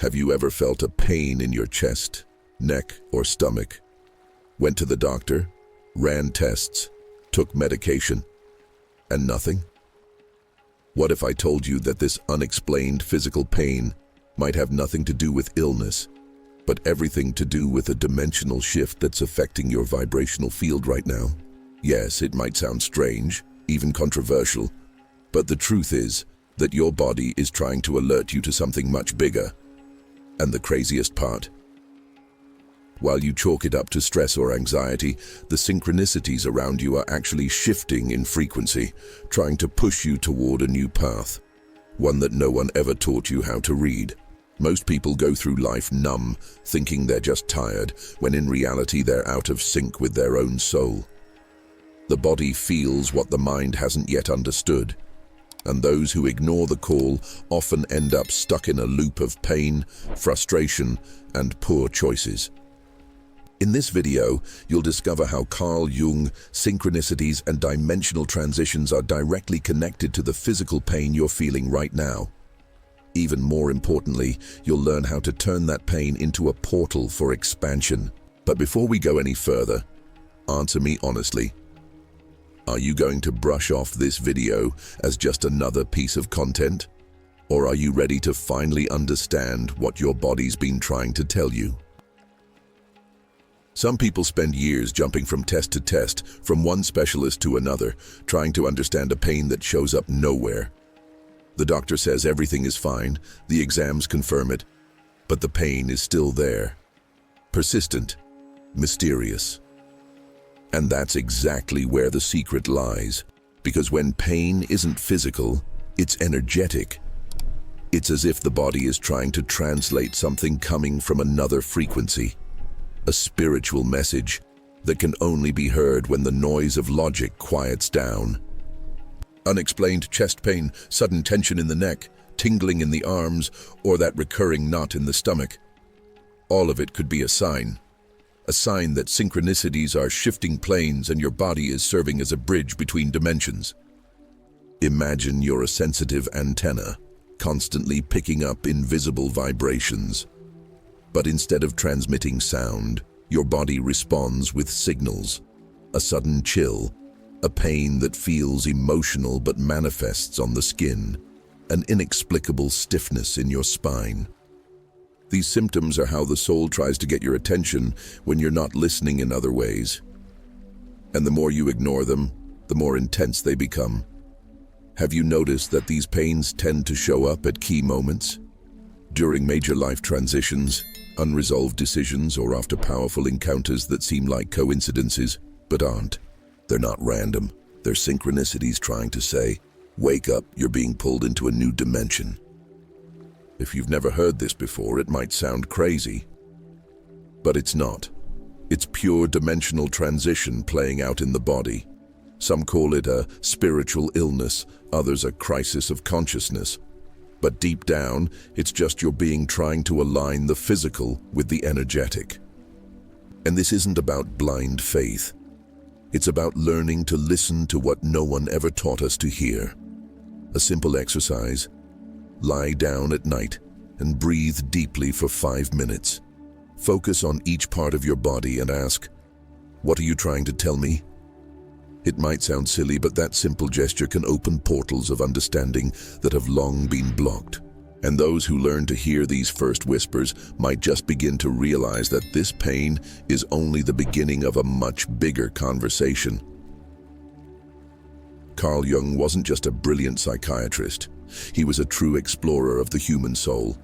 Have you ever felt a pain in your chest, neck, or stomach? Went to the doctor, ran tests, took medication, and nothing? What if I told you that this unexplained physical pain might have nothing to do with illness, but everything to do with a dimensional shift that's affecting your vibrational field right now? Yes, it might sound strange, even controversial, but the truth is that your body is trying to alert you to something much bigger. And the craziest part, while you chalk it up to stress or anxiety, the synchronicities around you are actually shifting in frequency, trying to push you toward a new path, one that no one ever taught you how to read. Most people go through life numb, thinking they're just tired, when in reality they're out of sync with their own soul. The body feels what the mind hasn't yet understood, and those who ignore the call often end up stuck in a loop of pain, frustration, and poor choices. In this video, you'll discover how Carl Jung, synchronicities, and dimensional transitions are directly connected to the physical pain you're feeling right now. Even more importantly, you'll learn how to turn that pain into a portal for expansion. But before we go any further, answer me honestly. Are you going to brush off this video as just another piece of content? Or are you ready to finally understand what your body's been trying to tell you? Some people spend years jumping from test to test, from one specialist to another, trying to understand a pain that shows up nowhere. The doctor says everything is fine, the exams confirm it, but the pain is still there. Persistent, mysterious. And that's exactly where the secret lies, because when pain isn't physical, it's energetic. It's as if the body is trying to translate something coming from another frequency, a spiritual message that can only be heard when the noise of logic quiets down. Unexplained chest pain, sudden tension in the neck, tingling in the arms, or that recurring knot in the stomach. All of it could be a sign that synchronicities are shifting planes and your body is serving as a bridge between dimensions. Imagine you're a sensitive antenna, constantly picking up invisible vibrations. But instead of transmitting sound, your body responds with signals, a sudden chill, a pain that feels emotional but manifests on the skin, an inexplicable stiffness in your spine. These symptoms are how the soul tries to get your attention when you're not listening in other ways. And the more you ignore them, the more intense they become. Have you noticed that these pains tend to show up at key moments? During major life transitions, unresolved decisions, or after powerful encounters that seem like coincidences, but aren't. They're not random. They're synchronicities trying to say, wake up, you're being pulled into a new dimension. If you've never heard this before, it might sound crazy. But it's not. It's pure dimensional transition playing out in the body. Some call it a spiritual illness, others a crisis of consciousness. But deep down, it's just your being trying to align the physical with the energetic. And this isn't about blind faith. It's about learning to listen to what no one ever taught us to hear. A simple exercise. Lie down at night and breathe deeply for 5 minutes. Focus on each part of your body and ask, what are you trying to tell me? It might sound silly, but that simple gesture can open portals of understanding that have long been blocked. And those who learn to hear these first whispers might just begin to realize that this pain is only the beginning of a much bigger conversation. Carl Jung wasn't just a brilliant psychiatrist. He was a true explorer of the human soul.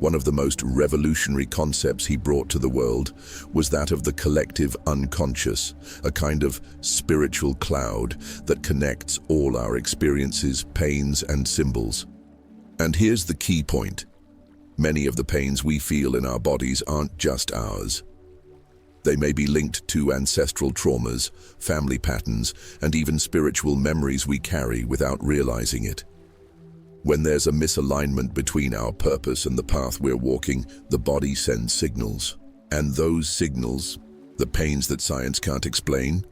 One of the most revolutionary concepts he brought to the world was that of the collective unconscious, a kind of spiritual cloud that connects all our experiences, pains, and symbols. And here's the key point. Many of the pains we feel in our bodies aren't just ours. They may be linked to ancestral traumas, family patterns, and even spiritual memories we carry without realizing it. When there's a misalignment between our purpose and the path we're walking, the body sends signals. And those signals, the pains that science can't explain,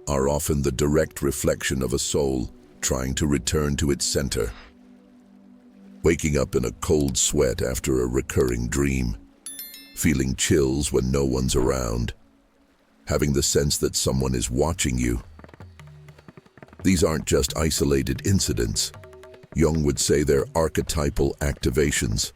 are often the direct reflection of a soul trying to return to its center. Waking up in a cold sweat after a recurring dream, feeling chills when no one's around, having the sense that someone is watching you. These aren't just isolated incidents. Jung would say they're archetypal activations,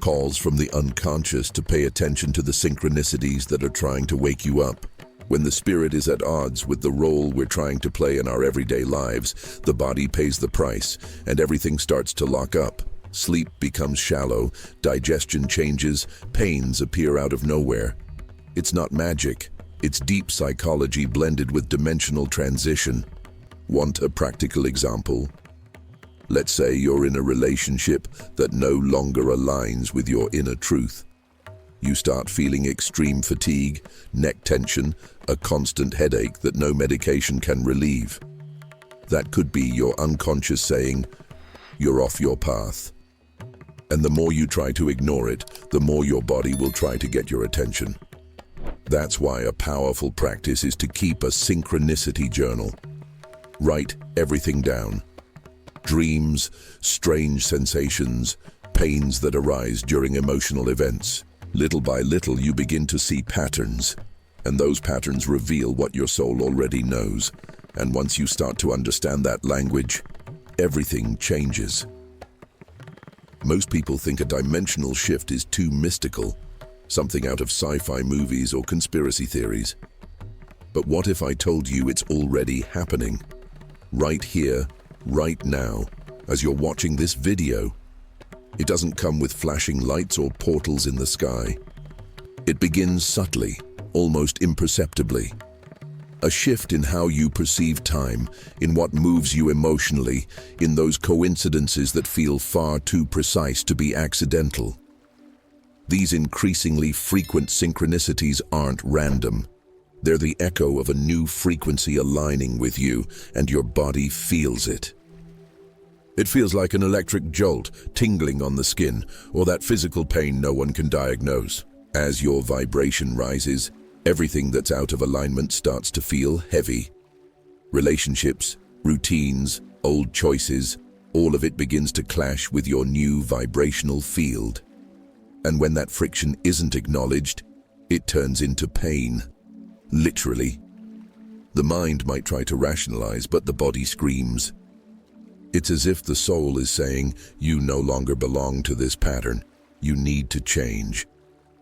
calls from the unconscious to pay attention to the synchronicities that are trying to wake you up. When the spirit is at odds with the role we're trying to play in our everyday lives, the body pays the price, and everything starts to lock up. Sleep becomes shallow, digestion changes, pains appear out of nowhere. It's not magic, it's deep psychology blended with dimensional transition. Want a practical example? Let's say you're in a relationship that no longer aligns with your inner truth. You start feeling extreme fatigue, neck tension, a constant headache that no medication can relieve. That could be your unconscious saying, "You're off your path." And the more you try to ignore it, the more your body will try to get your attention. That's why a powerful practice is to keep a synchronicity journal. Write everything down. Dreams, strange sensations, pains that arise during emotional events. Little by little, you begin to see patterns, and those patterns reveal what your soul already knows. And once you start to understand that language, everything changes. Most people think a dimensional shift is too mystical, something out of sci-fi movies or conspiracy theories. But what if I told you it's already happening? Right here, right now, as you're watching this video. It doesn't come with flashing lights or portals in the sky. It begins subtly, almost imperceptibly. A shift in how you perceive time, in what moves you emotionally, in those coincidences that feel far too precise to be accidental. These increasingly frequent synchronicities aren't random. They're the echo of a new frequency aligning with you, and your body feels it. It feels like an electric jolt, tingling on the skin, or that physical pain no one can diagnose. As your vibration rises, everything that's out of alignment starts to feel heavy. Relationships, routines, old choices, all of it begins to clash with your new vibrational field. And when that friction isn't acknowledged, it turns into pain. Literally. The mind might try to rationalize, but the body screams. It's as if the soul is saying, you no longer belong to this pattern. You need to change.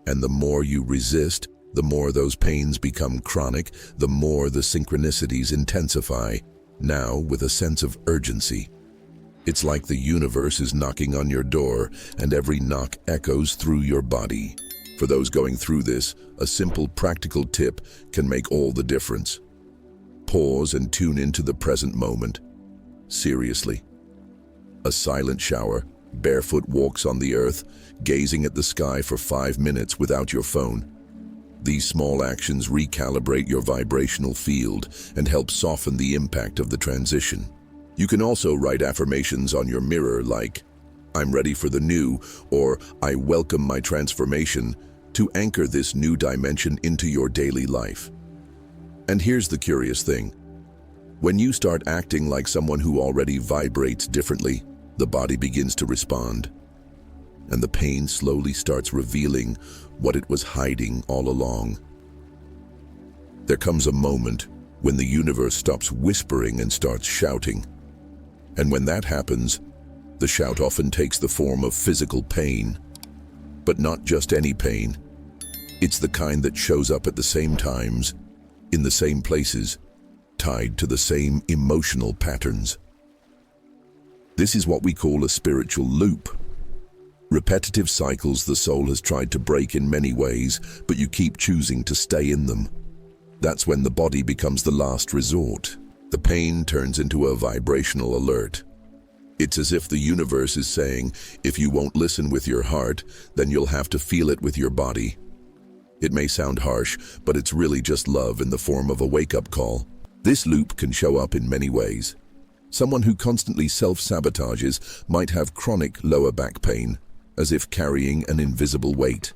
And the more you resist, the more those pains become chronic, the more the synchronicities intensify, now with a sense of urgency. It's like the universe is knocking on your door, and every knock echoes through your body. For those going through this, a simple practical tip can make all the difference. Pause and tune into the present moment. Seriously. A silent shower, barefoot walks on the earth, gazing at the sky for 5 minutes without your phone. These small actions recalibrate your vibrational field and help soften the impact of the transition. You can also write affirmations on your mirror like, "I'm ready for the new," or "I welcome my transformation," to anchor this new dimension into your daily life. And here's the curious thing. When you start acting like someone who already vibrates differently, the body begins to respond. And the pain slowly starts revealing what it was hiding all along. There comes a moment when the universe stops whispering and starts shouting. And when that happens, the shout often takes the form of physical pain. But not just any pain. It's the kind that shows up at the same times, in the same places, tied to the same emotional patterns. This is what we call a spiritual loop. Repetitive cycles the soul has tried to break in many ways, but you keep choosing to stay in them. That's when the body becomes the last resort. The pain turns into a vibrational alert. It's as if the universe is saying, if you won't listen with your heart, then you'll have to feel it with your body. It may sound harsh, but it's really just love in the form of a wake-up call. This loop can show up in many ways. Someone who constantly self-sabotages might have chronic lower back pain, as if carrying an invisible weight.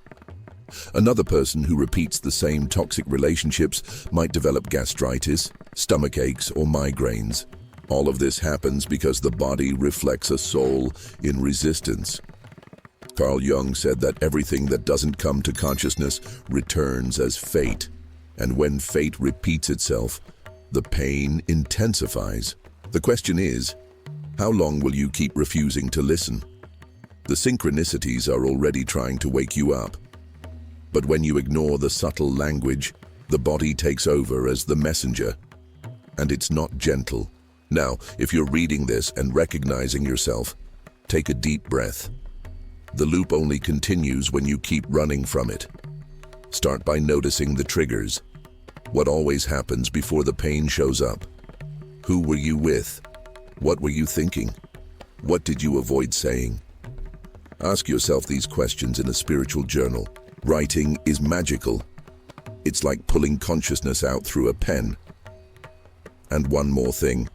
Another person who repeats the same toxic relationships might develop gastritis, stomach aches, or migraines. All of this happens because the body reflects a soul in resistance. Carl Jung said that everything that doesn't come to consciousness returns as fate, and when fate repeats itself, the pain intensifies. The question is, how long will you keep refusing to listen? The synchronicities are already trying to wake you up. But when you ignore the subtle language, the body takes over as the messenger. And it's not gentle. Now, if you're reading this and recognizing yourself, take a deep breath. The loop only continues when you keep running from it. Start by noticing the triggers. What always happens before the pain shows up? Who were you with? What were you thinking? What did you avoid saying? Ask yourself these questions in a spiritual journal. Writing is magical. It's like pulling consciousness out through a pen. And one more thing.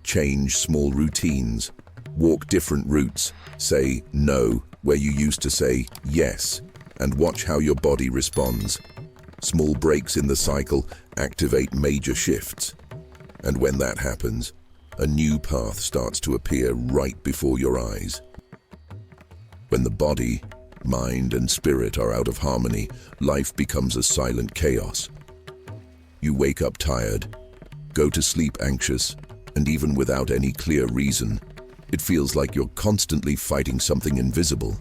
Change small routines. Walk different routes. Say no where you used to say yes, and watch how your body responds. Small breaks in the cycle activate major shifts. And when that happens, a new path starts to appear right before your eyes. When the body, mind, and spirit are out of harmony, life becomes a silent chaos. You wake up tired, go to sleep anxious, and even without any clear reason, it feels like you're constantly fighting something invisible.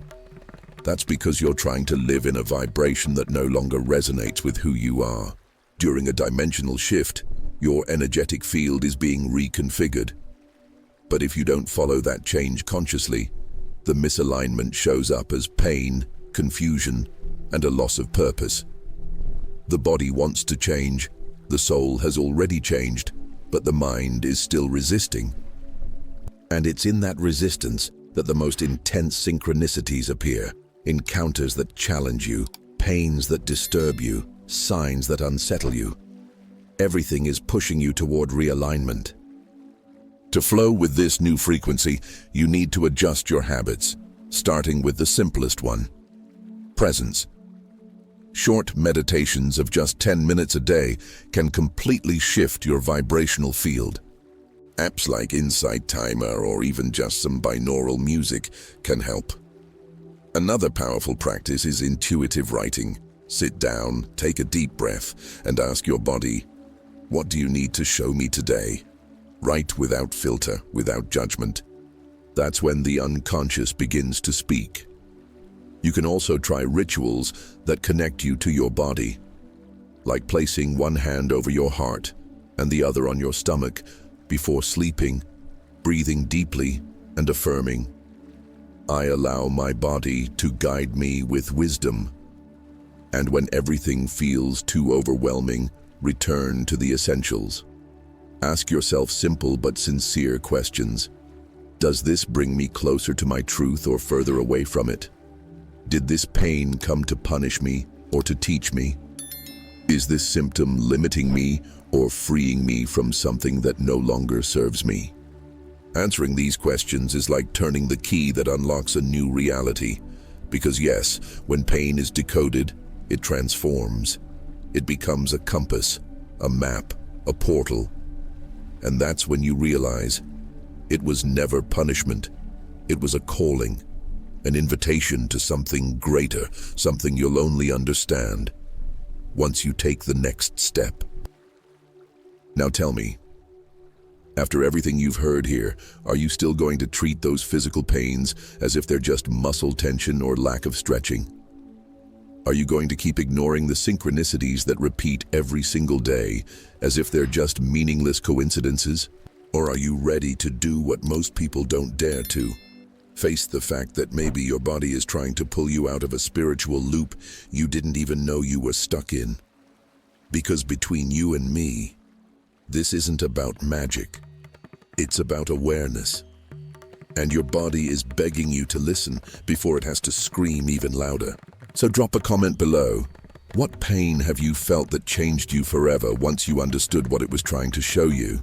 That's because you're trying to live in a vibration that no longer resonates with who you are. During a dimensional shift, your energetic field is being reconfigured. But if you don't follow that change consciously, the misalignment shows up as pain, confusion, and a loss of purpose. The body wants to change, the soul has already changed, but the mind is still resisting. And it's in that resistance that the most intense synchronicities appear, encounters that challenge you, pains that disturb you, signs that unsettle you. Everything is pushing you toward realignment. To flow with this new frequency, you need to adjust your habits, starting with the simplest one: presence. Short meditations of just 10 minutes a day can completely shift your vibrational field. Apps like Insight Timer or even just some binaural music can help. Another powerful practice is intuitive writing. Sit down, take a deep breath, and ask your body, what do you need to show me today? Write without filter, without judgment. That's when the unconscious begins to speak. You can also try rituals that connect you to your body, like placing one hand over your heart and the other on your stomach before sleeping, breathing deeply and affirming, I allow my body to guide me with wisdom. And when everything feels too overwhelming, return to the essentials. Ask yourself simple but sincere questions. Does this bring me closer to my truth or further away from it? Did this pain come to punish me or to teach me? Is this symptom limiting me or freeing me from something that no longer serves me? Answering these questions is like turning the key that unlocks a new reality. Because yes, when pain is decoded, it transforms. It becomes a compass, a map, a portal. And that's when you realize it was never punishment. It was a calling, an invitation to something greater, something you'll only understand once you take the next step. Now tell me, after everything you've heard here, are you still going to treat those physical pains as if they're just muscle tension or lack of stretching? Are you going to keep ignoring the synchronicities that repeat every single day as if they're just meaningless coincidences? Or are you ready to do what most people don't dare to? Face the fact that maybe your body is trying to pull you out of a spiritual loop you didn't even know you were stuck in. Because between you and me, this isn't about magic. It's about awareness. And your body is begging you to listen before it has to scream even louder. So drop a comment below. What pain have you felt that changed you forever once you understood what it was trying to show you?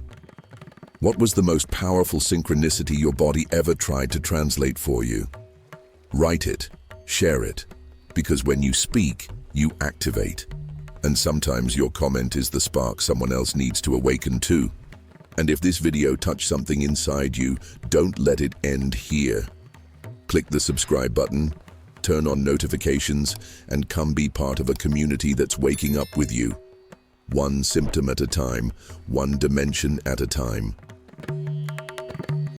What was the most powerful synchronicity your body ever tried to translate for you? Write it, share it, because when you speak, you activate. And sometimes your comment is the spark someone else needs to awaken to. And if this video touched something inside you, don't let it end here. Click the subscribe button, turn on notifications, and come be part of a community that's waking up with you. One symptom at a time, one dimension at a time.